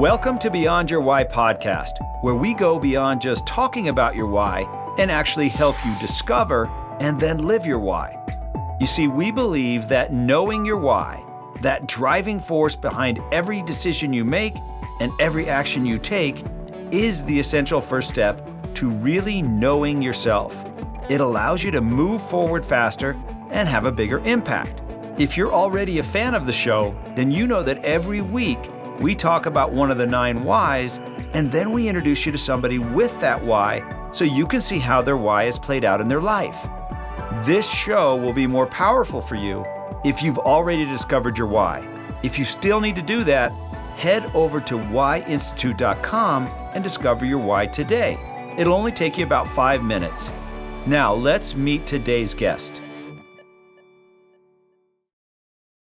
Welcome to Beyond Your Why podcast, where we go beyond just talking about your why and actually help you discover and then live your why. You see, we believe that knowing your why, that driving force behind every decision you make and every action you take, is the essential first step to really knowing yourself. It allows you to move forward faster and have a bigger impact. If you're already a fan of the show, then you know that every week we talk about one of the 9 whys, and then we introduce you to somebody with that why so you can see how their why is played out in their life. This show will be more powerful for you if you've already discovered your why. If you still need to do that, head over to WHY.institute.com and discover your why today. It'll only take you about 5 minutes. Now, let's meet today's guest.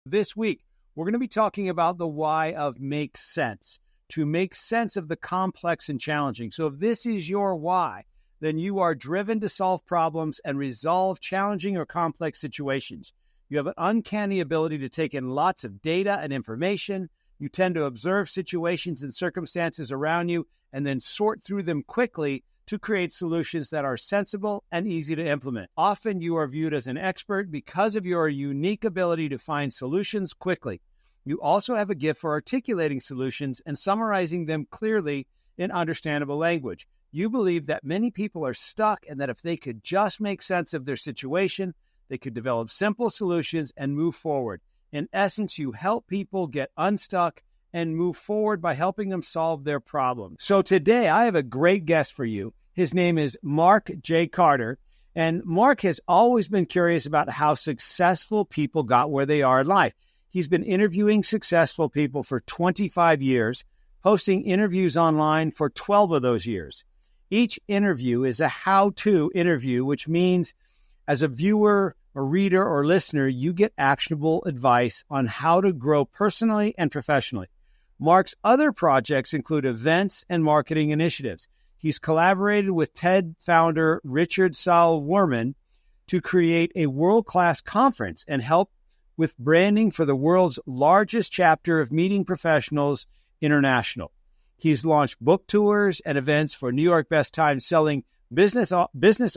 This week, we're going to be talking about the why of make sense, to make sense of the complex and challenging. So if this is your why, then you are driven to solve problems and resolve challenging or complex situations. You have an uncanny ability to take in lots of data and information. You tend to observe situations and circumstances around you and then sort through them quickly to create solutions that are sensible and easy to implement. Often you are viewed as an expert because of your unique ability to find solutions quickly. You also have a gift for articulating solutions and summarizing them clearly in understandable language. You believe that many people are stuck and that if they could just make sense of their situation, they could develop simple solutions and move forward. In essence, you help people get unstuck and move forward by helping them solve their problems. So today I have a great guest for you. His name is Mark J. Carter, and Mark has always been curious about how successful people got where they are in life. He's been interviewing successful people for 25 years, posting interviews online for 12 of those years. Each interview is a how-to interview, which means as a viewer or reader or listener, you get actionable advice on how to grow personally and professionally. Mark's other projects include events and marketing initiatives. He's collaborated with TED founder Richard Saul-Wurman to create a world-class conference and help with branding for the world's largest chapter of Meeting Professionals International. He's launched book tours and events for New York Best Time selling business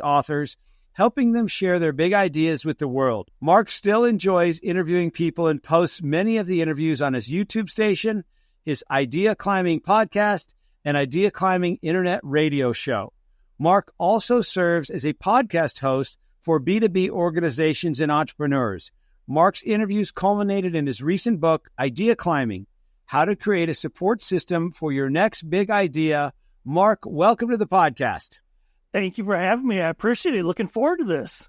authors, helping them share their big ideas with the world. Mark still enjoys interviewing people and posts many of the interviews on his YouTube station, his Idea Climbing podcast, and Idea Climbing internet radio show. Mark also serves as a podcast host for B2B organizations and entrepreneurs. Mark's interviews culminated in his recent book, Idea Climbing, How to Create a Support System for Your Next Big Idea. Mark, welcome to the podcast. Thank you for having me. I appreciate it. Looking forward to this.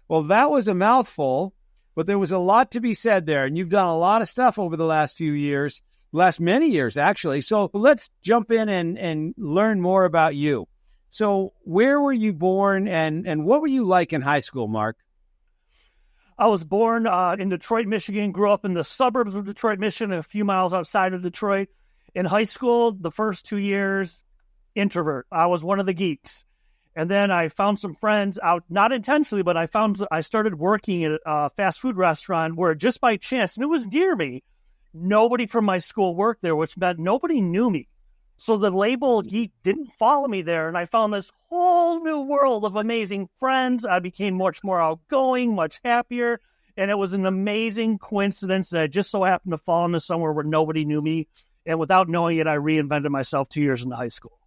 Well, that was a mouthful, but there was a lot to be said there, and you've done a lot of stuff over the last few years, last many years, actually. So let's jump in and learn more about you. So where were you born, and what were you like in high school, Mark? I was born in Detroit, Michigan, grew up in the suburbs of Detroit, Michigan, a few miles outside of Detroit. In high school, the first 2 years, introvert. I was one of the geeks. And then I found some friends out, not intentionally, but I started working at a fast food restaurant where just by chance, and it was near me, nobody from my school worked there, which meant nobody knew me. So the label geek didn't follow me there, and I found this whole new world of amazing friends. I became much more outgoing, much happier, and it was an amazing coincidence that I just so happened to fall into somewhere where nobody knew me, and without knowing it, I reinvented myself 2 years into high school.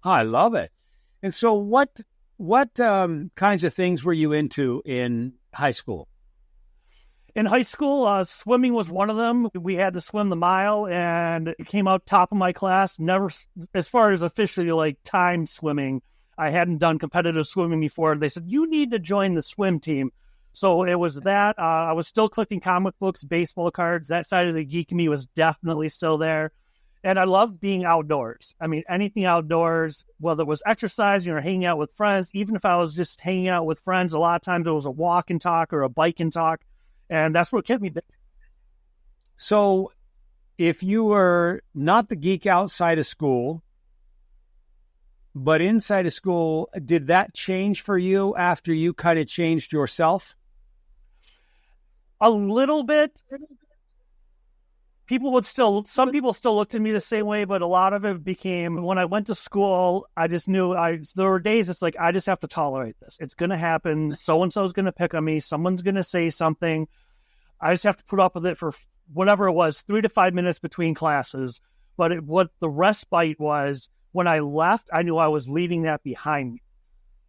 I love it. And so what kinds of things were you into in high school? In high school, swimming was one of them. We had to swim the mile, and it came out top of my class. Never, as far as officially like time swimming, I hadn't done competitive swimming before. They said, you need to join the swim team. So it was that. I was still collecting comic books, baseball cards. That side of the geek in me was definitely still there. And I loved being outdoors. I mean, anything outdoors, whether it was exercising or hanging out with friends, even if I was just hanging out with friends, a lot of times it was a walk and talk or a bike and talk. And that's what kept me busy. So if you were not the geek outside of school, but inside of school, did that change for you after you kind of changed yourself? A little bit. some people still looked at me the same way, but a lot of it became, when I went to school, I just knew there were days it's like, I just have to tolerate this. It's going to happen. So-and-so is going to pick on me. Someone's going to say something. I just have to put up with it for whatever it was, 3 to 5 minutes between classes. But what the respite was, when I left, I knew I was leaving that behind me.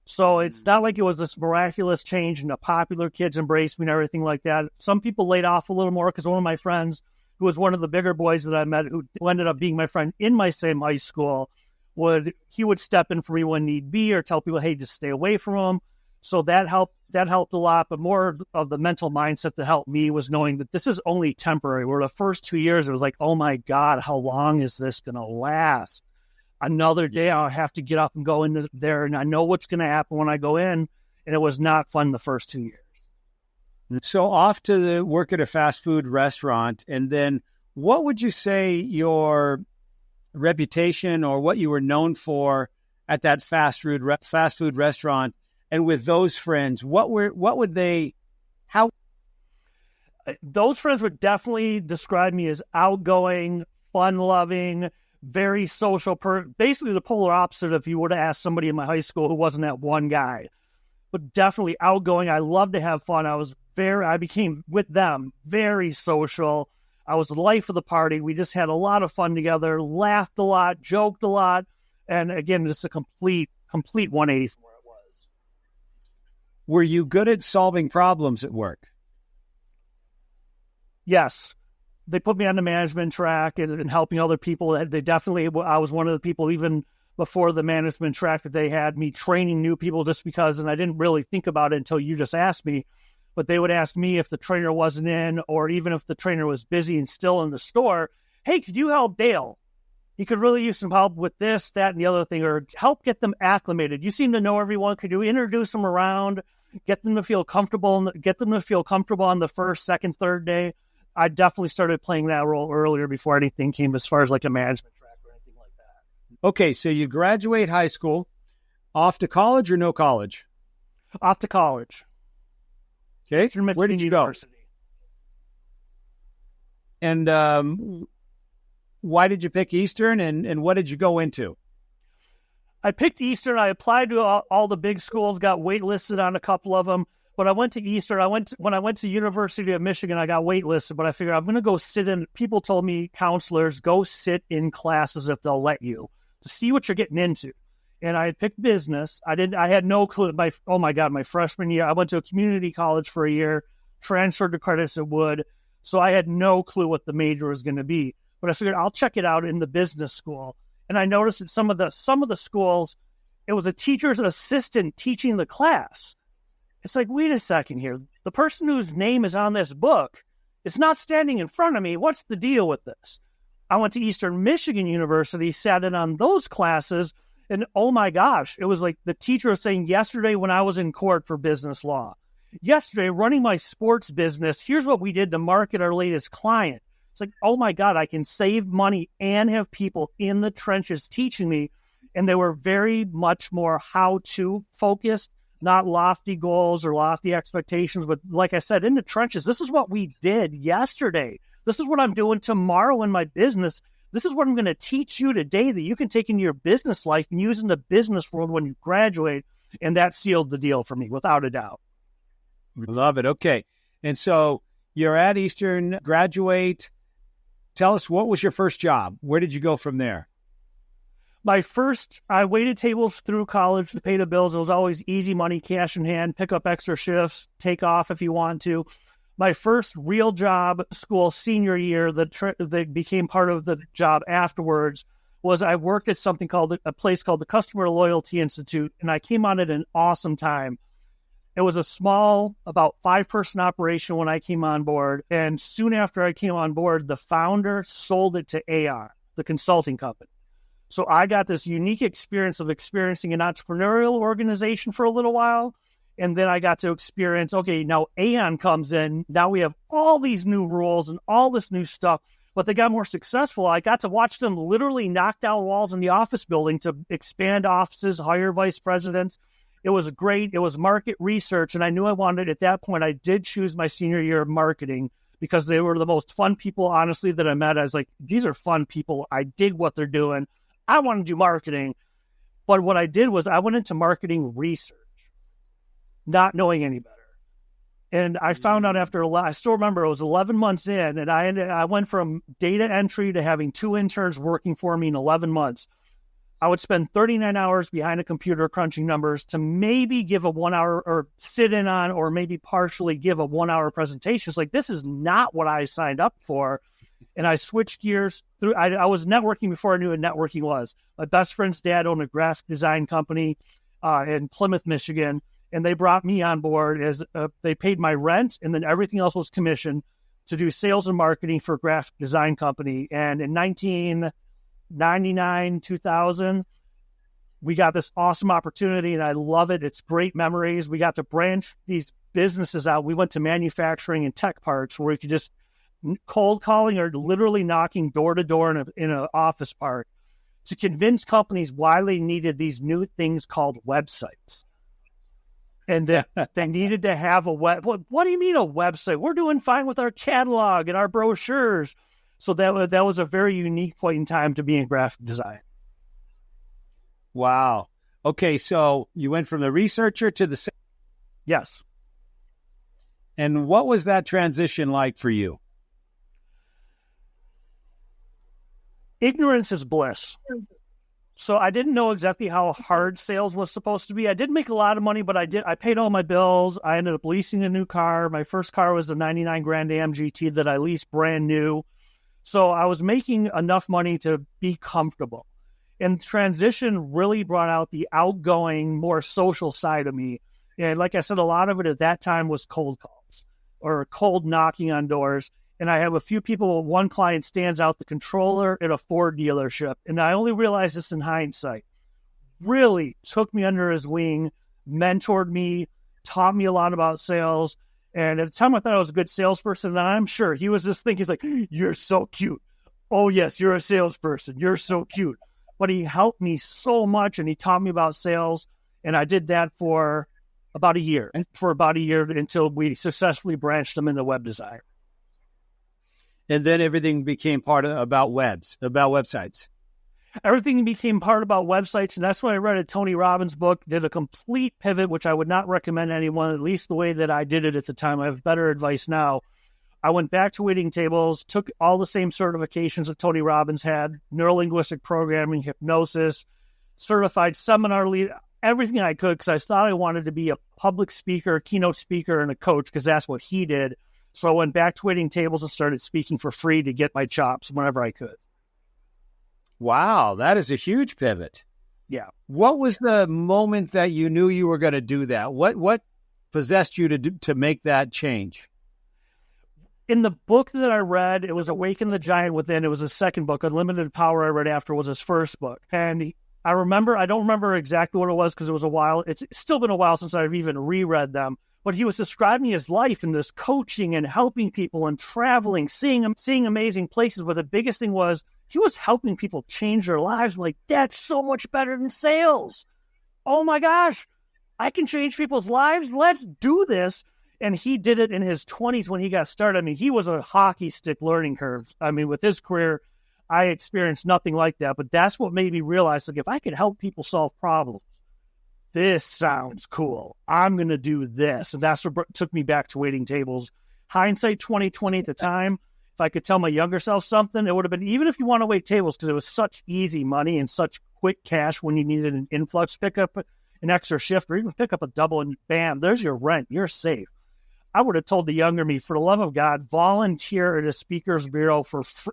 So it's not like it was this miraculous change and the popular kids embraced me and everything like that. Some people laid off a little more because one of my friends, who was one of the bigger boys that I met, who ended up being my friend in my same high school, would step in for me when need be or tell people, hey, just stay away from him. So that helped a lot. But more of the mental mindset that helped me was knowing that this is only temporary. Where the first 2 years, it was like, oh my God, how long is this going to last? Another day I'll have to get up and go into there, and I know what's going to happen when I go in, and it was not fun the first 2 years. So off to the work at a fast food restaurant, and then what would you say your reputation or what you were known for at that fast food restaurant, and with those friends, how? Those friends would definitely describe me as outgoing, fun-loving, very social, basically the polar opposite if you were to ask somebody in my high school who wasn't that one guy. But definitely outgoing. I love to have fun. I became, with them, very social. I was the life of the party. We just had a lot of fun together, laughed a lot, joked a lot. And again, just a complete 180 from where it was. Were you good at solving problems at work? Yes. They put me on the management track and helping other people. I was one of the people, even before the management track, that they had me training new people just because, and I didn't really think about it until you just asked me, but they would ask me if the trainer wasn't in, or even if the trainer was busy and still in the store, hey, could you help Dale? He could really use some help with this, that, and the other thing, or help get them acclimated. You seem to know everyone. Could you introduce them around, get them to feel comfortable on the first, second, third day? I definitely started playing that role earlier before anything came as far as like a management track or anything like that. Okay, so you graduate high school, off to college or no college? Off to college. Okay, where did you go? And why did you pick Eastern, and what did you go into? I picked Eastern. I applied to all the big schools, got waitlisted on a couple of them. But I went to Eastern. When I went to University of Michigan, I got waitlisted, but I figured I'm going to go sit in. People told me, counselors, go sit in classes if they'll let you, to see what you're getting into. And I had picked business. I had no clue. My freshman year, I went to a community college for a year, transferred to Credit Wood. So I had no clue what the major was going to be. But I figured I'll check it out in the business school. And I noticed that some of the schools, it was a teacher's assistant teaching the class. It's like, wait a second here. The person whose name is on this book is not standing in front of me. What's the deal with this? I went to Eastern Michigan University, sat in on those classes, and oh my gosh, it was like the teacher was saying, yesterday when I was in court for business law, yesterday running my sports business, here's what we did to market our latest client. It's like, oh my God, I can save money and have people in the trenches teaching me. And they were very much more how-to focused, not lofty goals or lofty expectations. But like I said, in the trenches, this is what we did yesterday. This is what I'm doing tomorrow in my business. This is what I'm going to teach you today that you can take into your business life and use in the business world when you graduate. And that sealed the deal for me, without a doubt. Love it. Okay. And so you're at Eastern, graduate. Tell us, what was your first job? Where did you go from there? I waited tables through college to pay the bills. It was always easy money, cash in hand, pick up extra shifts, take off if you want to. My first real job, school senior year, that became part of the job afterwards, was I worked at a place called the Customer Loyalty Institute, and I came on at an awesome time. It was a small, about 5-person operation when I came on board, and soon after I came on board, the founder sold it to Aon, the consulting company. So I got this unique experience of experiencing an entrepreneurial organization for a little while. And then I got to experience, okay, now Aon comes in. Now we have all these new rules and all this new stuff. But they got more successful. I got to watch them literally knock down walls in the office building to expand offices, hire vice presidents. It was great. It was market research. And I knew I wanted, at that point, I did choose my senior year of marketing because they were the most fun people, honestly, that I met. I was like, these are fun people. I dig what they're doing. I want to do marketing. But what I did was I went into marketing research, not knowing any better. And I found out I still remember it was 11 months in, and I went from data entry to having 2 interns working for me in 11 months. I would spend 39 hours behind a computer crunching numbers to maybe give a 1 hour or sit in on or maybe partially give a 1 hour presentation. It's like, this is not what I signed up for. And I switched gears through. I was networking before I knew what networking was. My best friend's dad owned a graphic design company in Plymouth, Michigan. And they brought me on board as they paid my rent, and then everything else was commission to do sales and marketing for a graphic design company. And in 1999, 2000, we got this awesome opportunity, and I love it. It's great memories. We got to branch these businesses out. We went to manufacturing and tech parks where we could just cold calling or literally knocking door to door in an office park to convince companies why they needed these new things called websites. And they needed to have a web. What do you mean a website? We're doing fine with our catalog and our brochures. So that was a very unique point in time to be in graphic design. Wow. Okay, so you went from the researcher to the... Yes. And what was that transition like for you? Ignorance is bliss. So I didn't know exactly how hard sales was supposed to be. I did make a lot of money, but I paid all my bills. I ended up leasing a new car. My first car was a 99 Grand Am GT that I leased brand new. So I was making enough money to be comfortable. And transition really brought out the outgoing, more social side of me. And like I said, a lot of it at that time was cold calls or cold knocking on doors. And I have a few people, one client stands out, the controller at a Ford dealership. And I only realized this in hindsight. Really took me under his wing, mentored me, taught me a lot about sales. And at the time I thought I was a good salesperson. And I'm sure he was just thinking, he's like, you're so cute. Oh, yes, you're a salesperson. You're so cute. But he helped me so much, and he taught me about sales. And I did that for about a year, until we successfully branched them into web design. And then everything became about websites. Everything became part about websites, and that's when I read a Tony Robbins book, did a complete pivot, which I would not recommend anyone, at least the way that I did it at the time. I have better advice now. I went back to waiting tables, took all the same certifications that Tony Robbins had, neurolinguistic programming, hypnosis, certified seminar lead, everything I could, because I thought I wanted to be a public speaker, keynote speaker, and a coach, because that's what he did. So I went back to waiting tables and started speaking for free to get my chops whenever I could. Wow, that is a huge pivot. Yeah. What was the moment that you knew you were going to do that? What possessed you to make that change? In the book that I read, it was Awaken the Giant Within. It was his second book. Unlimited Power I read after was his first book. And I don't remember exactly what it was because it was a while. It's still been a while since I've even reread them. But he was describing his life in this coaching and helping people and traveling, seeing amazing places. But the biggest thing was he was helping people change their lives. I'm like, that's so much better than sales. Oh my gosh, I can change people's lives. Let's do this. And he did it in his 20s when he got started. I mean, he was a hockey stick learning curve. I mean, with his career, I experienced nothing like that. But that's what made me realize, like, if I could help people solve problems, this sounds cool. I'm going to do this. And that's what took me back to waiting tables. Hindsight 2020 at the time, if I could tell my younger self something, it would have been, even if you want to wait tables, because it was such easy money and such quick cash when you needed an influx, pick up an extra shift or even pick up a double and bam, there's your rent. You're safe. I would have told the younger me, for the love of God, volunteer at a speaker's bureau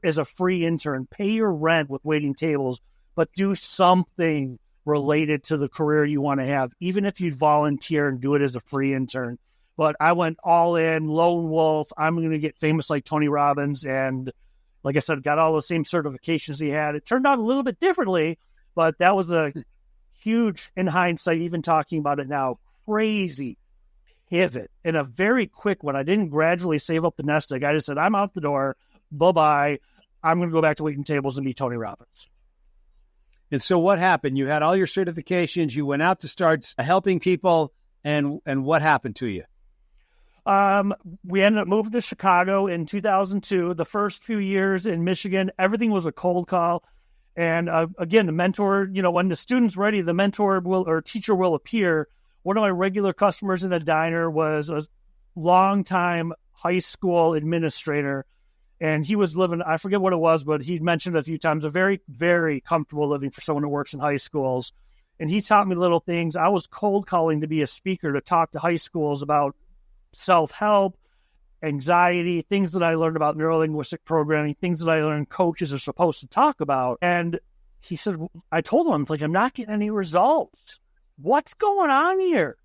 as a free intern. Pay your rent with waiting tables, but do something related to the career you want to have, even if you volunteer and do it as a free intern. But I went all in, lone wolf. I'm going to get famous like Tony Robbins. And like I said, got all the same certifications he had. It turned out a little bit differently, but that was a huge, in hindsight, even talking about it now, crazy pivot and a very quick one. I didn't gradually save up the nest egg. I just said, I'm out the door. Bye-bye. I'm going to go back to waiting tables and be Tony Robbins. And so what happened? You had all your certifications. You went out to start helping people. And what happened to you? We ended up moving to Chicago in 2002. The first few years in Michigan, everything was a cold call. And again, the mentor, when the student's ready, the mentor will or teacher will appear. One of my regular customers in a diner was a longtime high school administrator. And he was living, I forget what it was, but he mentioned a few times, a very, very comfortable living for someone who works in high schools. And he taught me little things. I was cold calling to be a speaker to talk to high schools about self-help, anxiety, things that I learned about neurolinguistic programming, things that I learned coaches are supposed to talk about. And he said, I told him, I'm not getting any results. What's going on here?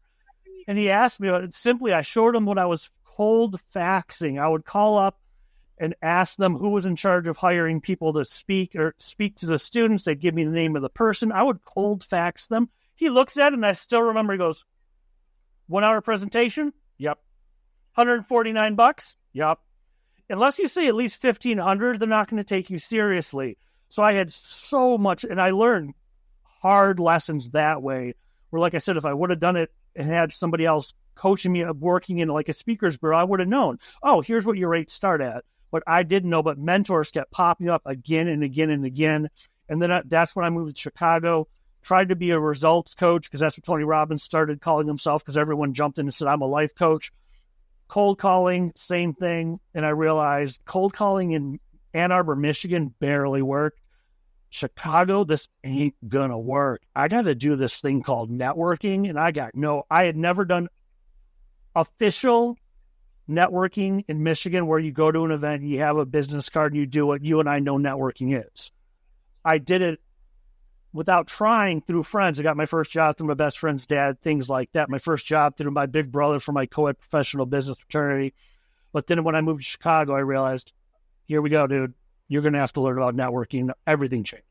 And he asked me, simply, I showed him what I was cold faxing. I would call up and ask them who was in charge of hiring people to speak to the students. They'd give me the name of the person. I would cold fax them. He looks at it, and I still remember, he goes, 1 hour presentation? Yep. $149? Yep. Unless you say at least $1,500, they're not going to take you seriously. So I had so much, and I learned hard lessons that way, where, like I said, if I would have done it and had somebody else coaching me, working in like a speaker's bureau, I would have known, oh, here's what your rates start at. But I didn't know, but mentors kept popping up again and again and again. And then that's when I moved to Chicago, tried to be a results coach, because that's what Tony Robbins started calling himself, because everyone jumped in and said, I'm a life coach. Cold calling, same thing. And I realized cold calling in Ann Arbor, Michigan barely worked. Chicago, this ain't gonna work. I got to do this thing called networking. And I had never done official networking in Michigan, where you go to an event, you have a business card, and you do what you and I know networking is. I did it without trying through friends. I got my first job through my best friend's dad, things like that. My first job through my big brother for my co-ed professional business fraternity. But then when I moved to Chicago, I realized, here we go, dude. You're going to have to learn about networking. Everything changed.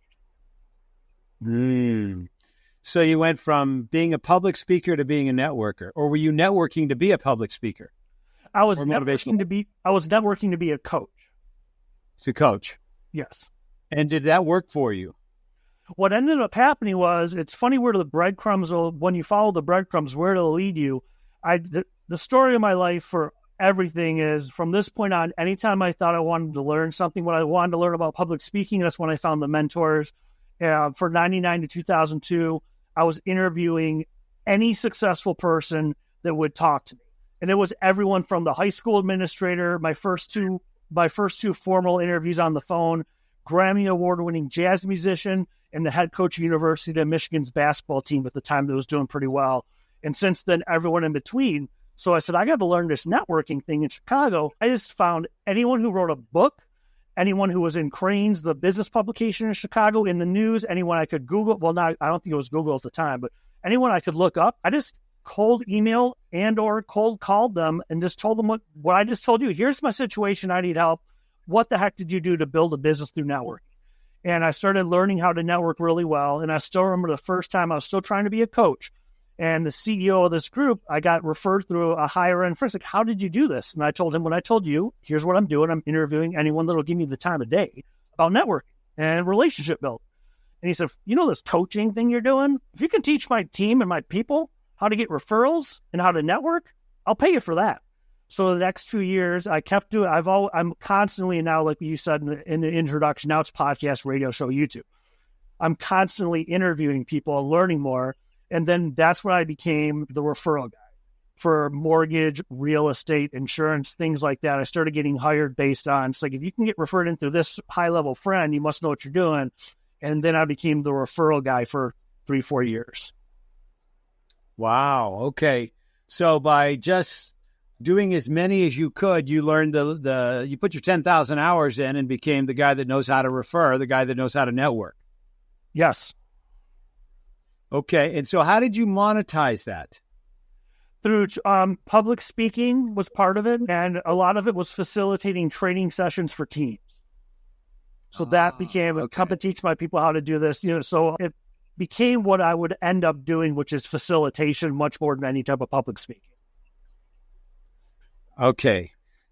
So you went from being a public speaker to being a networker, or were you networking to be a public speaker? I was networking to be a coach. To coach. Yes. And did that work for you? What ended up happening was, it's funny where the breadcrumbs when you follow the breadcrumbs, where it'll lead you. The story of my life for everything is, from this point on, anytime I thought I wanted to learn something, when I wanted to learn about public speaking, that's when I found the mentors. For 99 to 2002, I was interviewing any successful person that would talk to me. And it was everyone from the high school administrator, my first two formal interviews on the phone, Grammy award-winning jazz musician, and the head coach of University of Michigan's basketball team at the time that was doing pretty well. And since then, everyone in between. So I said, I got to learn this networking thing in Chicago. I just found anyone who wrote a book, anyone who was in Crane's, the business publication in Chicago, in the news, anyone I could Google. Well, I don't think it was Google at the time, but anyone I could look up. I just cold email and or cold called them and just told them what I just told you. Here's my situation. I need help. What the heck did you do to build a business through networking? And I started learning how to network really well. And I still remember the first time I was still trying to be a coach. And the CEO of this group, I got referred through a higher end friend. Like, how did you do this? And I told him, when I told you, here's what I'm doing. I'm interviewing anyone that'll give me the time of day about networking and relationship building. And he said, this coaching thing you're doing, if you can teach my team and my people how to get referrals and how to network, I'll pay you for that. So the next 2 years, I kept doing. I'm constantly now, like you said in the introduction. Now it's podcast, radio show, YouTube. I'm constantly interviewing people and learning more, and then that's when I became the referral guy for mortgage, real estate, insurance, things like that. I started getting hired based on, it's like, if you can get referred in through this high level friend, you must know what you're doing. And then I became the referral guy for 3-4 years. Wow. Okay. So by just doing as many as you could, you learned you put your 10,000 hours in and became the guy that knows how to refer, the guy that knows how to network. Yes. Okay. And so how did you monetize that? Through public speaking was part of it. And a lot of it was facilitating training sessions for teams. So that became, come and teach my people how to do this. So it became what I would end up doing, which is facilitation much more than any type of public speaking. Okay.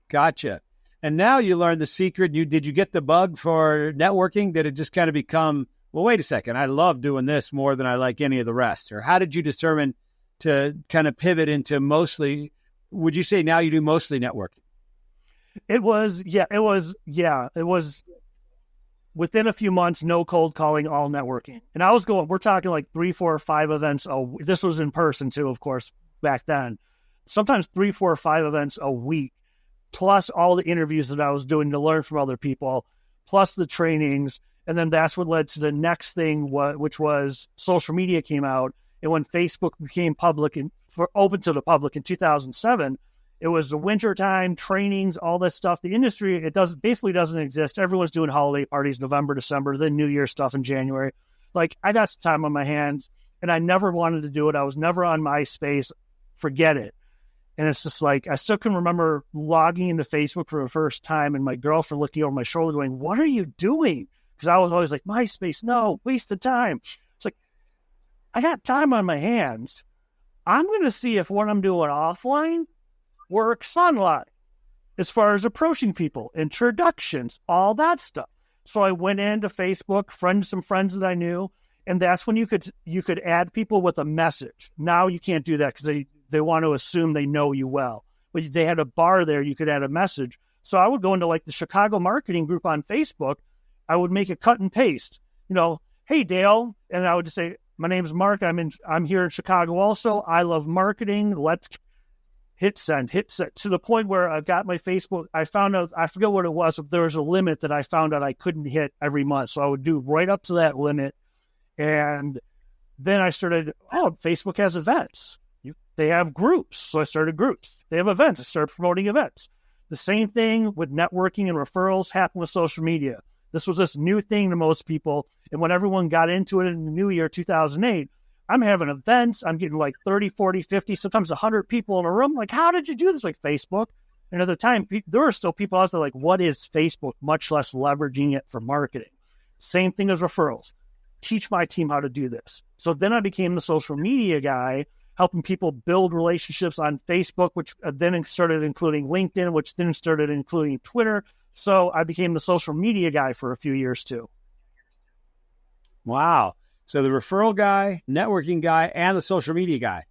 Gotcha. And now you learned the secret. Did you get the bug for networking? Did it just kind of become, well, wait a second, I love doing this more than I like any of the rest? Or how did you determine to kind of pivot into mostly would you say now you do mostly networking? It was within a few months, no cold calling, all networking. And we're talking like 3, 4, or 5 events. This was in person too, of course, back then. Sometimes 3, 4, or 5 events a week, plus all the interviews that I was doing to learn from other people, plus the trainings. And then that's what led to the next thing, which was social media came out. And when Facebook became public and open to the public in 2007, it was the wintertime, trainings, all that stuff. The industry, basically doesn't exist. Everyone's doing holiday parties, November, December, then New Year stuff in January. Like, I got some time on my hands, and I never wanted to do it. I was never on MySpace. Forget it. And it's just like, I still can remember logging into Facebook for the first time and my girlfriend looking over my shoulder going, "What are you doing?" Because I was always like, MySpace, no, waste of time. It's like, I got time on my hands. I'm going to see if what I'm doing offline works online as far as approaching people, introductions, all that stuff. So I went into Facebook, some friends that I knew, and that's when you could add people with a message. Now you can't do that because they want to assume they know you well. But they had a bar there, you could add a message. So I would go into like the Chicago marketing group on Facebook. I would make a cut and paste, "Hey Dale," and I would just say, "My name's Mark. I'm here in Chicago also. I love marketing. Let's hit send to the point where I got my Facebook. I found out, I forget what it was, if there was a limit that I found out I couldn't hit every month. So I would do right up to that limit. And then I started, Facebook has events. They have groups. So I started groups. They have events. I started promoting events. The same thing with networking and referrals happened with social media. This was this new thing to most people. And when everyone got into it in the new year, 2008, I'm having events. I'm getting like 30, 40, 50, sometimes 100 people in a room. Like, how did you do this? Like Facebook. And at the time, there were still people out there like, what is Facebook? Much less leveraging it for marketing. Same thing as referrals. Teach my team how to do this. So then I became the social media guy, helping people build relationships on Facebook, which then started including LinkedIn, which then started including Twitter. So I became the social media guy for a few years too. Wow. So the referral guy, networking guy, and the social media guy.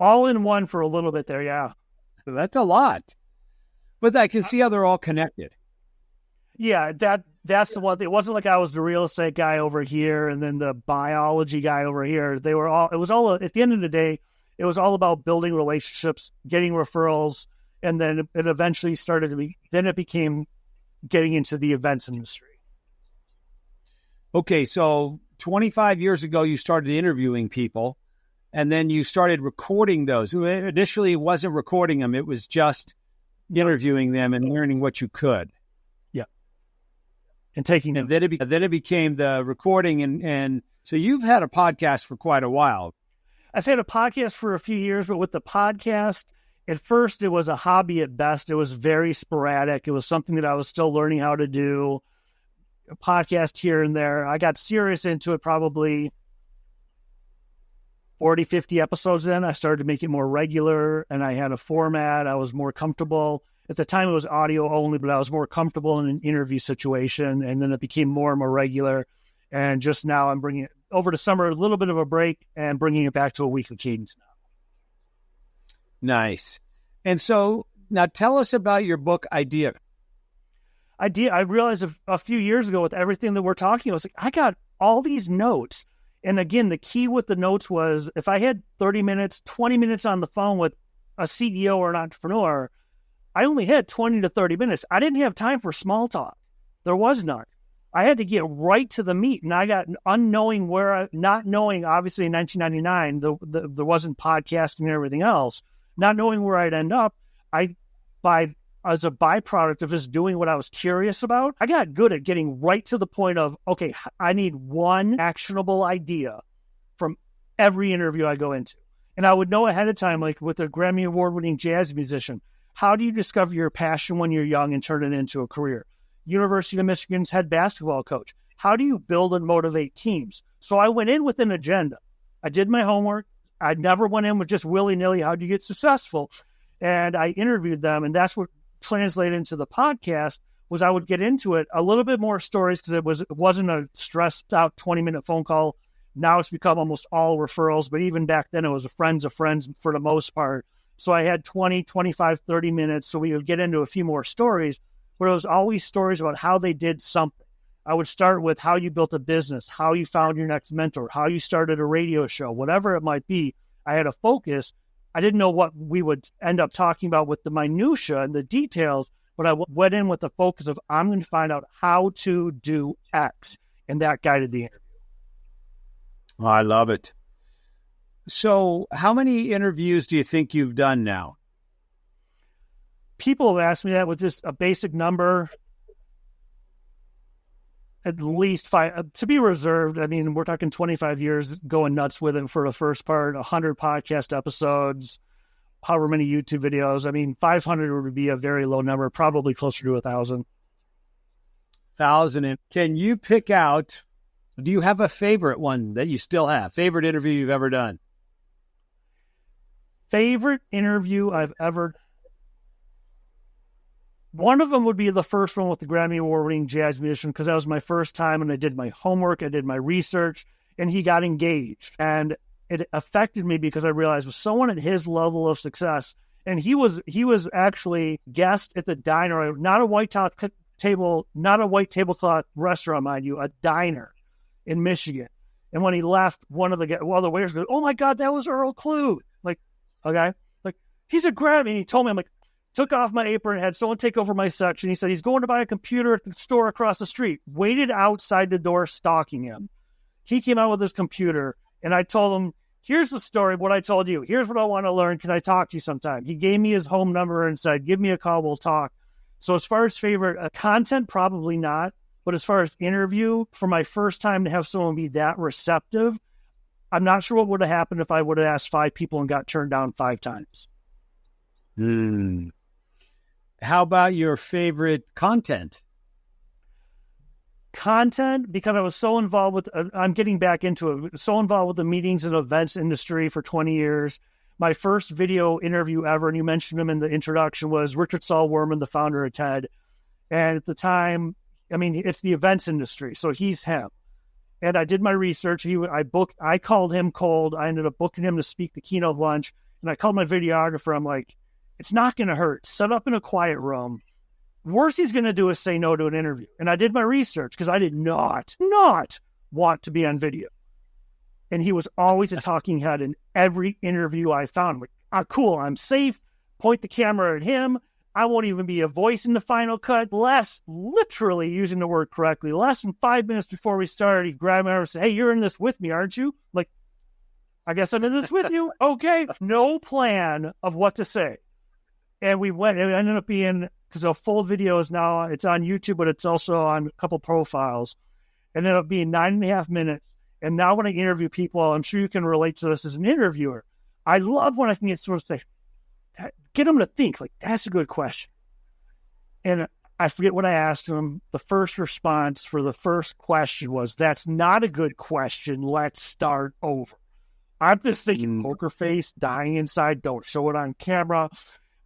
All in one for a little bit there, yeah. That's a lot. But I can see how they're all connected. Yeah, that's the one thing. It wasn't like I was the real estate guy over here and then the biology guy over here. At the end of the day, it was all about building relationships, getting referrals, and then it eventually it became getting into the events industry. Okay, so 25 years ago, you started interviewing people, and then you started recording those. Initially, it wasn't recording them. It was just interviewing them and learning what you could. Yeah. And taking them. And then it became the recording. And so you've had a podcast for quite a while. I've had a podcast for a few years, but with the podcast, at first, it was a hobby at best. It was very sporadic. It was something that I was still learning how to do. A podcast here and there. I got serious into it probably 40, 50 episodes in. I started to make it more regular, and I had a format. I was more comfortable. At the time, it was audio only, but I was more comfortable in an interview situation, and then it became more and more regular. And just now I'm bringing it over to summer, a little bit of a break, and bringing it back to a weekly cadence now. Nice. And so now tell us about your book idea. I realized a few years ago with everything that we're talking about, I got all these notes. And again, the key with the notes was if I had 30 minutes, 20 minutes on the phone with a CEO or an entrepreneur, I only had 20 to 30 minutes. I didn't have time for small talk. There was none. I had to get right to the meat. And I got not knowing, obviously in 1999, there wasn't podcasting and everything else, not knowing where I'd end up, as a byproduct of just doing what I was curious about, I got good at getting right to the point of, okay, I need one actionable idea from every interview I go into. And I would know ahead of time, like with a Grammy Award-winning jazz musician, how do you discover your passion when you're young and turn it into a career? University of Michigan's head basketball coach. How do you build and motivate teams? So I went in with an agenda. I did my homework. I never went in with just willy-nilly, how do you get successful? And I interviewed them, and that's what translated into the podcast was I would get into it a little bit more stories because it wasn't a stressed out 20-minute phone call Now it's become almost all referrals, but even back then it was friends of friends for the most part. So I had 20, 25, 30 minutes so we would get into a few more stories, but it was always stories about how they did something. I would start with how you built a business, how you found your next mentor, how you started a radio show, whatever it might be. I had a focus. I didn't know what we would end up talking about with the minutia and the details, but I went in with the focus of I'm going to find out how to do X, and that guided the interview. Oh, I love it. So how many interviews do you think you've done now? People have asked me that with just a basic number. At least 5, to be reserved. I mean, we're talking 25 years going nuts with it for the first part, 100 podcast episodes, however many YouTube videos. I mean, 500 would be a very low number, probably closer to 1,000. 1,000. And can you pick out, do you have a favorite one that you still have? Favorite interview you've ever done? Favorite interview I've ever. One of them would be the first one with the Grammy Award-winning jazz musician, because that was my first time, and I did my homework, I did my research, and he got engaged. And it affected me because I realized with someone at his level of success, and he was actually guest at the diner, not a white tablecloth restaurant, mind you, a diner in Michigan. And when he left, one of the waiters goes, "Oh my God, that was Earl Klug." Like, okay, like he's a Grammy. And he told me, I'm like, took off my apron, had someone take over my section. He said he's going to buy a computer at the store across the street. Waited outside the door, stalking him. He came out with his computer, and I told him, "Here's the story of what I told you. Here's what I want to learn. Can I talk to you sometime?" He gave me his home number and said, "Give me a call. We'll talk." So as far as favorite content, probably not. But as far as interview, for my first time to have someone be that receptive, I'm not sure what would have happened if I would have asked 5 people and got turned down 5 times. How about your favorite content? Content, because I was so involved with, I'm getting back into it, so involved with the meetings and events industry for 20 years. My first video interview ever, and you mentioned him in the introduction, was Richard Saul Wurman, the founder of TED. And at the time, I mean, it's the events industry, so he's him. And I did my research. I called him cold. I ended up booking him to speak the keynote lunch. And I called my videographer. I'm like, it's not going to hurt. Set up in a quiet room. Worst he's going to do is say no to an interview. And I did my research because I did not want to be on video. And he was always a talking head in every interview I found. I'm like, cool, I'm safe. Point the camera at him. I won't even be a voice in the final cut. Literally using the word correctly, less than 5 minutes before we started, he grabbed me and said, "Hey, you're in this with me, aren't you?" Like, I guess I'm in this with you. Okay. No plan of what to say. And we went, and it ended up being, because a full video is now, it's on YouTube, but it's also on a couple profiles. It ended up being 9.5 minutes. And now when I interview people, I'm sure you can relate to this as an interviewer. I love when I can get someone to say, get them to think, like, that's a good question. And I forget what I asked them. The first response for the first question was, "That's not a good question. Let's start over." I'm just thinking poker face, dying inside, don't show it on camera.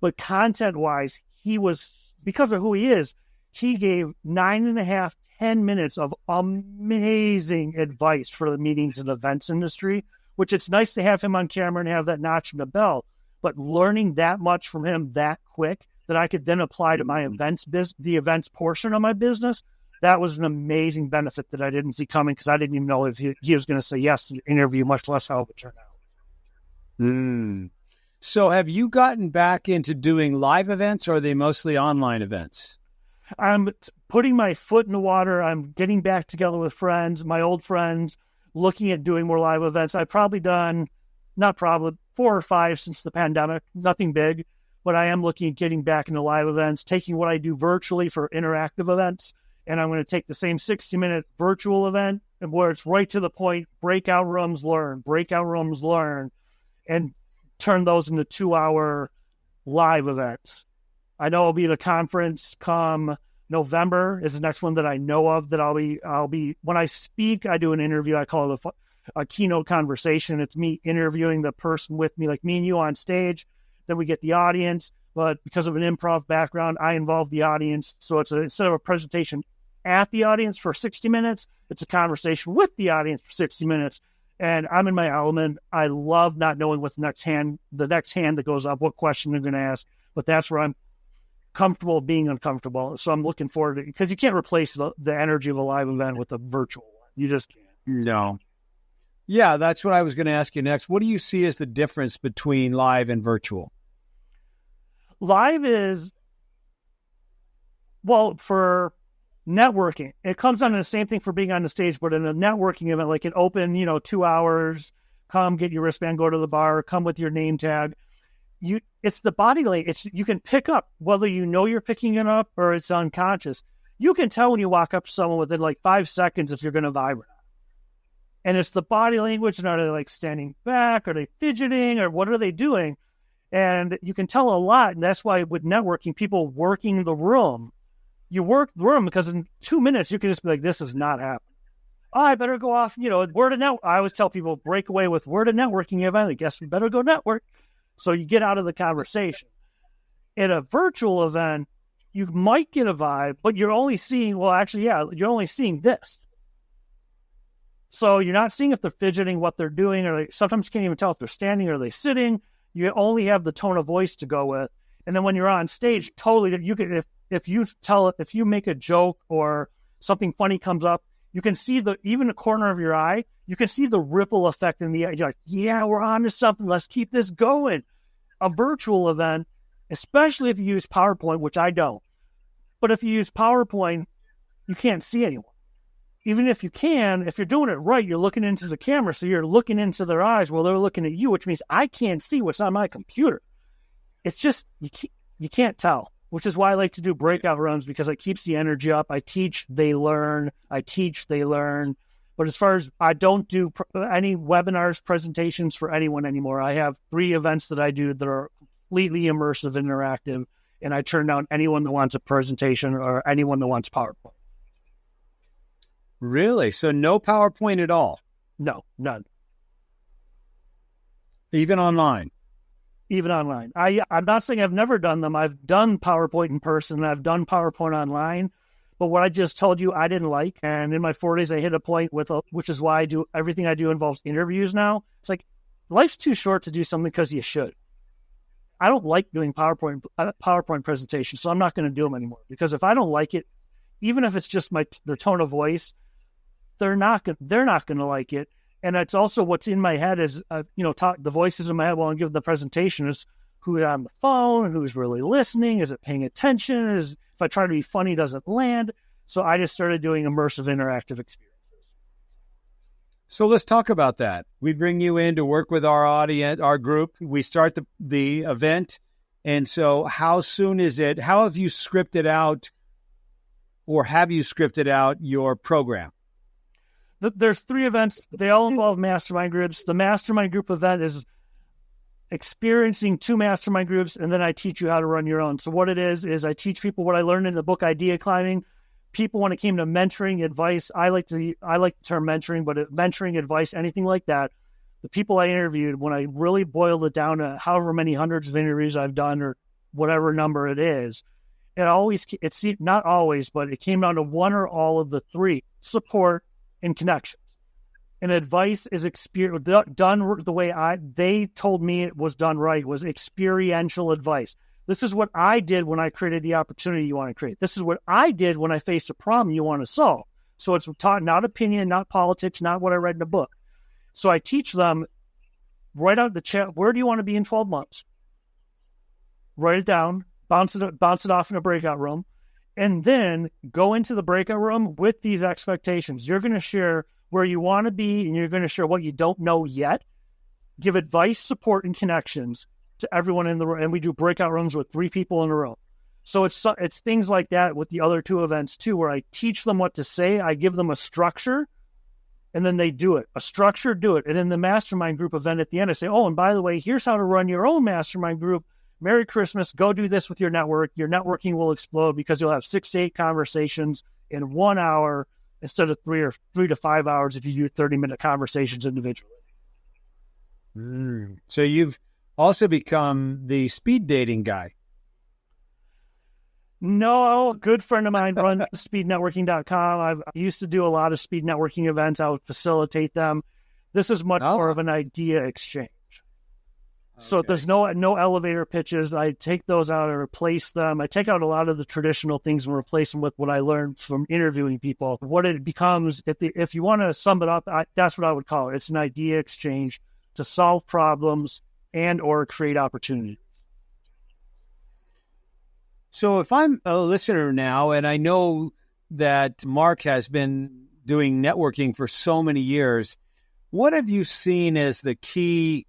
But content-wise, he was, because of who he is, he gave 9.5, 10 minutes of amazing advice for the meetings and events industry, which it's nice to have him on camera and have that notch in the belt. But learning that much from him that quick that I could then apply to my the events portion of my business, that was an amazing benefit that I didn't see coming, because I didn't even know if he was going to say yes to the interview, much less how it would turn out. So have you gotten back into doing live events, or are they mostly online events? I'm putting my foot in the water. I'm getting back together with friends, my old friends, looking at doing more live events. I've probably done, 4 or 5 since the pandemic, nothing big, but I am looking at getting back into live events, taking what I do virtually for interactive events, and I'm going to take the same 60-minute virtual event and where it's right to the point, breakout rooms learn, and turn those into 2-hour live events. I know I'll be at a conference come November is the next one that I know of that I'll be, when I speak, I do an interview. I call it a keynote conversation. It's me interviewing the person with me, like me and you on stage. Then we get the audience, but because of an improv background, I involve the audience. So it's instead of a presentation at the audience for 60 minutes, it's a conversation with the audience for 60 minutes. and I'm in my element. I love not knowing what's the next hand that goes up, what question they're going to ask, but that's where I'm comfortable being uncomfortable. So I'm looking forward to it, because you can't replace the energy of a live event with a virtual one. You just can't. No. Yeah, that's what I was going to ask you next. What do you see as the difference between live and virtual? Live is, well, for networking, it comes down to the same thing for being on the stage, but in a networking event, like an open, 2 hours, come get your wristband, go to the bar, come with your name tag. It's the body language. You can pick up whether you're picking it up or it's unconscious. You can tell when you walk up to someone within like 5 seconds if you're going to vibe or not. And it's the body language, and are they like standing back? Are they fidgeting? Or what are they doing? And you can tell a lot. And that's why with networking, people working the room, you work the room because in 2 minutes, you can just be like, this is not happening. Oh, I better go off, word of network. I always tell people, break away with word of networking event. I guess we better go network. So you get out of the conversation. At a virtual event, you might get a vibe, but you're only seeing, you're only seeing this. So you're not seeing if they're fidgeting, what they're doing, or sometimes you can't even tell if they're standing or are they sitting. You only have the tone of voice to go with. And then when you're on stage, totally, you can, if you make a joke or something funny comes up, you can see even the corner of your eye, you can see the ripple effect in the eye. You're like, yeah, we're on to something. Let's keep this going. A virtual event, especially if you use PowerPoint, which I don't, but if you use PowerPoint, you can't see anyone. Even if you can, if you're doing it right, you're looking into the camera, so you're looking into their eyes while they're looking at you, which means I can't see what's on my computer. It's just, you can't tell, which is why I like to do breakout rooms, because it keeps the energy up. I teach, they learn. I teach, they learn. But as far as, I don't do any webinars, presentations for anyone anymore. I have 3 events that I do that are completely immersive and interactive, and I turn down anyone that wants a presentation or anyone that wants PowerPoint. Really? So no PowerPoint at all? No, none. Even online? Even online. I'm not saying I've never done them. I've done PowerPoint in person, and I've done PowerPoint online. But what I just told you, I didn't like. And in my 40s, I hit a point which is why everything I do involves interviews now. It's like, life's too short to do something because you should. I don't like doing PowerPoint presentations, so I'm not going to do them anymore. Because if I don't like it, even if it's just their tone of voice, they're not going to like it. And it's also what's in my head is, the voices in my head while I'm giving the presentation is who's on the phone, who's really listening, is it paying attention, if I try to be funny, does it land? So I just started doing immersive interactive experiences. So let's talk about that. We bring you in to work with our audience, our group. We start the event. And so how soon is it? How have you scripted out, or have you scripted out your program? There's 3 events. They all involve mastermind groups. The mastermind group event is experiencing 2 mastermind groups, and then I teach you how to run your own. So what it is I teach people what I learned in the book Idea Climbing. People, when it came to mentoring advice, I like the term mentoring, but mentoring advice, anything like that, the people I interviewed, when I really boiled it down to however many hundreds of interviews I've done or whatever number it is, it's not always, but it came down to one or all of the 3: support and connections. And advice is done the way they told me it was done right, was experiential advice. This is what I did when I created the opportunity you want to create. This is what I did when I faced a problem you want to solve. So it's taught, not opinion, not politics, not what I read in a book. So I teach them, write out the chat, where do you want to be in 12 months? Write it down, bounce it off in a breakout room, and then go into the breakout room with these expectations. You're going to share where you want to be, and you're going to share what you don't know yet. Give advice, support, and connections to everyone in the room. And we do breakout rooms with 3 people in a row. So it's things like that with the other 2 events too, where I teach them what to say. I give them a structure, and then they do it. A structure, do it. And in the mastermind group event at the end, I say, oh, and by the way, here's how to run your own mastermind group. Merry Christmas. Go do this with your network. Your networking will explode because you'll have 6 to 8 conversations in 1 hour instead of 3 to 5 hours if you do 30-minute conversations individually. So you've also become the speed dating guy. No, a good friend of mine runs speednetworking.com. I used to do a lot of speed networking events. I would facilitate them. This is much more of an idea exchange. So there's no elevator pitches. I take those out and replace them. I take out a lot of the traditional things and replace them with what I learned from interviewing people. What it becomes, if you want to sum it up, that's what I would call it. It's an idea exchange to solve problems and or create opportunities. So if I'm a listener now, and I know that Mark has been doing networking for so many years, what have you seen as the key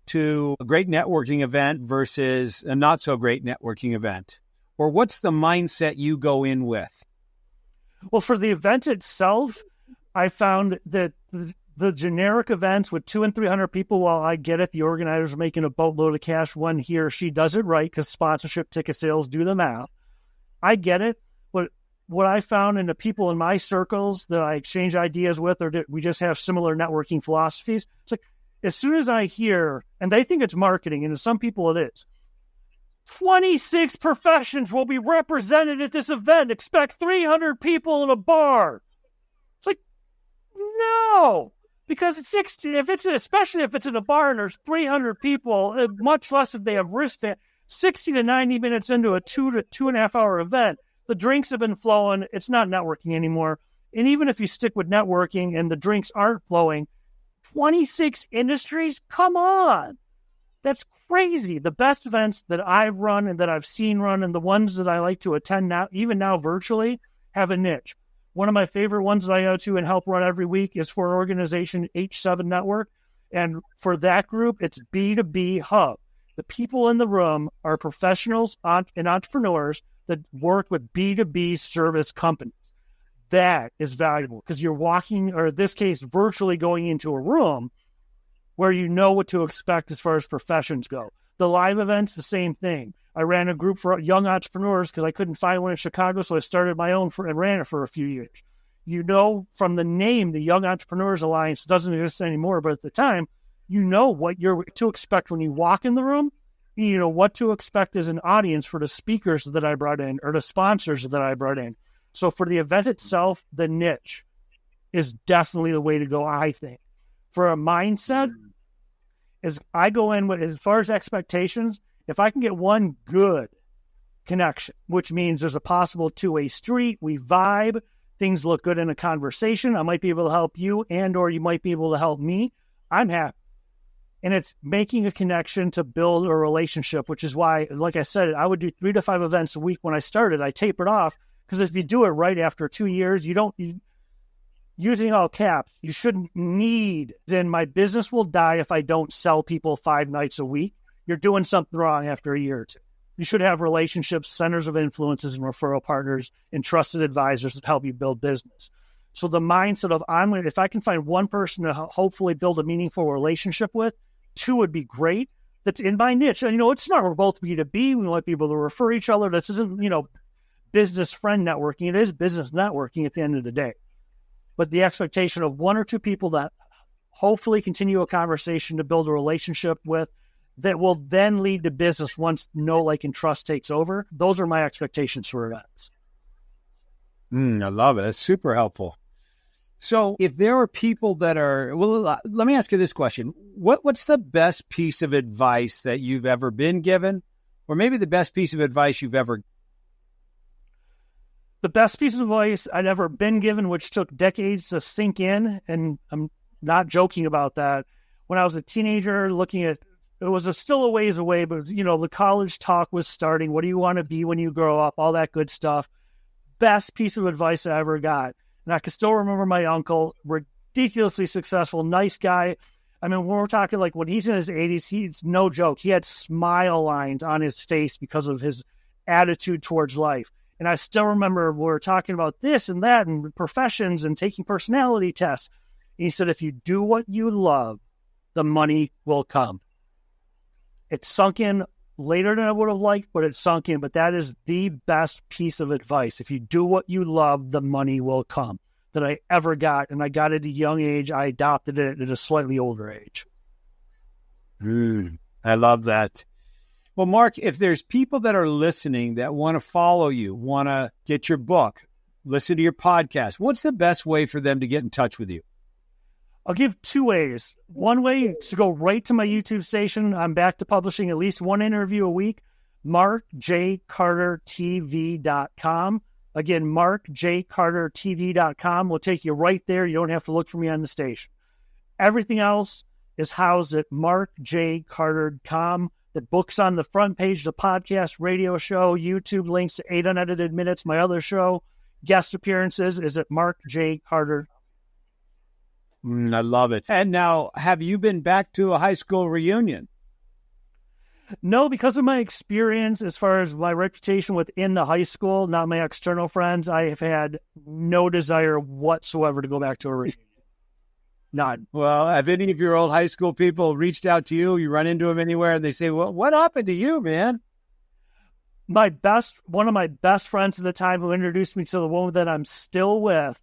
to a great networking event versus a not so great networking event? Or what's the mindset you go in with? Well, for the event itself, I found that the generic events with 200 and 300 people, while I get it, the organizers are making a boatload of cash when he or she does it right, because sponsorship ticket sales do the math. I get it. But what I found in the people in my circles that I exchange ideas with, or we just have similar networking philosophies, it's like, as soon as I hear, and they think it's marketing, and to some people it is, 26 professions will be represented at this event. Expect 300 people in a bar. It's like, no, because it's 60. Especially if it's in a bar and there's 300 people, much less if they have wristband. 60 to 90 minutes into a 2 to 2.5 hour event, the drinks have been flowing. It's not networking anymore. And even if you stick with networking and the drinks aren't flowing, 26 industries? Come on. That's crazy. The best events that I've run and that I've seen run and the ones that I like to attend now, even now virtually, have a niche. One of my favorite ones that I go to and help run every week is for an organization, H7 Network. And for that group, it's B2B Hub. The people in the room are professionals and entrepreneurs that work with B2B service companies. That is valuable because you're walking, or in this case, virtually going into a room where you know what to expect as far as professions go. The live events, the same thing. I ran a group for young entrepreneurs because I couldn't find one in Chicago, so I started my own and ran it for a few years. You know from the name, the Young Entrepreneurs Alliance doesn't exist anymore, but at the time, you know what you're to expect when you walk in the room. You know what to expect as an audience for the speakers that I brought in or the sponsors that I brought in. So for the event itself, the niche is definitely the way to go, I think. For a mindset, is I go in with, as far as expectations, if I can get one good connection, which means there's a possible two-way street, we vibe, things look good in a conversation, I might be able to help you and or you might be able to help me, I'm happy. And it's making a connection to build a relationship, which is why, like I said, I would do 3 to 5 events a week when I started. I tapered off because if you do it right after 2 years, using all caps, you shouldn't need, then my business will die if I don't sell people 5 nights a week. You're doing something wrong after a year or two. You should have relationships, centers of influences, and referral partners and trusted advisors that help you build business. So the mindset of, if I can find one person to hopefully build a meaningful relationship with, 2 would be great. That's in my niche. And, it's smart. We're both B2B. We might be able to refer each other. This isn't, business friend networking. It is business networking at the end of the day. But the expectation of 1 or 2 people that hopefully continue a conversation to build a relationship with that will then lead to business once know, like, and trust takes over. Those are my expectations for events. I love it. That's super helpful. So if there are people that are, well, let me ask you this question. What's the best piece of advice that you've ever been given? Or maybe the best piece of advice you've ever... The best piece of advice I'd ever been given, which took decades to sink in, and I'm not joking about that. When I was a teenager it was still a ways away, but, the college talk was starting. What do you want to be when you grow up? All that good stuff. Best piece of advice I ever got. And I can still remember my uncle, ridiculously successful, nice guy. I mean, when we're talking like when he's in his 80s, he's no joke. He had smile lines on his face because of his attitude towards life. And I still remember we were talking about this and that and professions and taking personality tests. And he said, if you do what you love, the money will come. It sunk in later than I would have liked, but it sunk in. But that is the best piece of advice. If you do what you love, the money will come, that I ever got. And I got it at a young age. I adopted it at a slightly older age. I love that. Well, Mark, if there's people that are listening that want to follow you, want to get your book, listen to your podcast, what's the best way for them to get in touch with you? I'll give two ways. One way is to go right to my YouTube station. I'm back to publishing at least one interview a week. MarkJCarterTV.com. Again, MarkJCarterTV.com will take you right there. You don't have to look for me on the station. Everything else is housed at MarkJCarter.com. The book's on the front page, the podcast, radio show, YouTube links to 8 Unedited Minutes, my other show, guest appearances is at MarkJCarter. I love it. And now, have you been back to a high school reunion? No, because of my experience as far as my reputation within the high school, not my external friends, I have had no desire whatsoever to go back to a reunion. None. Well, have any of your old high school people reached out to you? You run into them anywhere and they say, well, what happened to you, man? One of my best friends at the time who introduced me to the woman that I'm still with,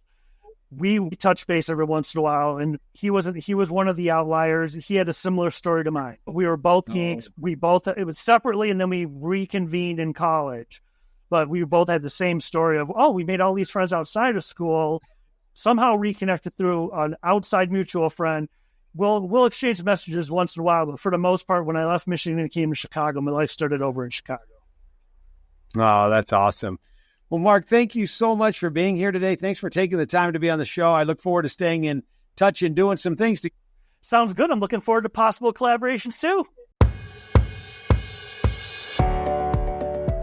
we touch base every once in a while, and he was one of the outliers. He had a similar story to mine. We were both geeks. It was separately, and then we reconvened in college. But we both had the same story of, we made all these friends outside of school, somehow reconnected through an outside mutual friend. We'll exchange messages once in a while, but for the most part, when I left Michigan and came to Chicago, my life started over in Chicago. Oh, that's awesome. Well, Mark, thank you so much for being here today. Thanks for taking the time to be on the show. I look forward to staying in touch and doing some things. Sounds good. I'm looking forward to possible collaborations too.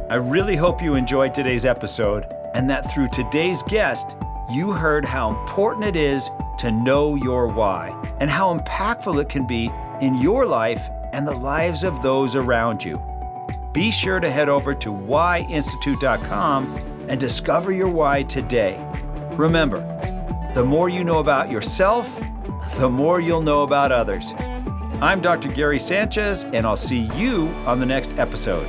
I really hope you enjoyed today's episode and that through today's guest, you heard how important it is to know your why and how impactful it can be in your life and the lives of those around you. Be sure to head over to WHY.institute.com and discover your why today. Remember, the more you know about yourself, the more you'll know about others. I'm Dr. Gary Sanchez, and I'll see you on the next episode.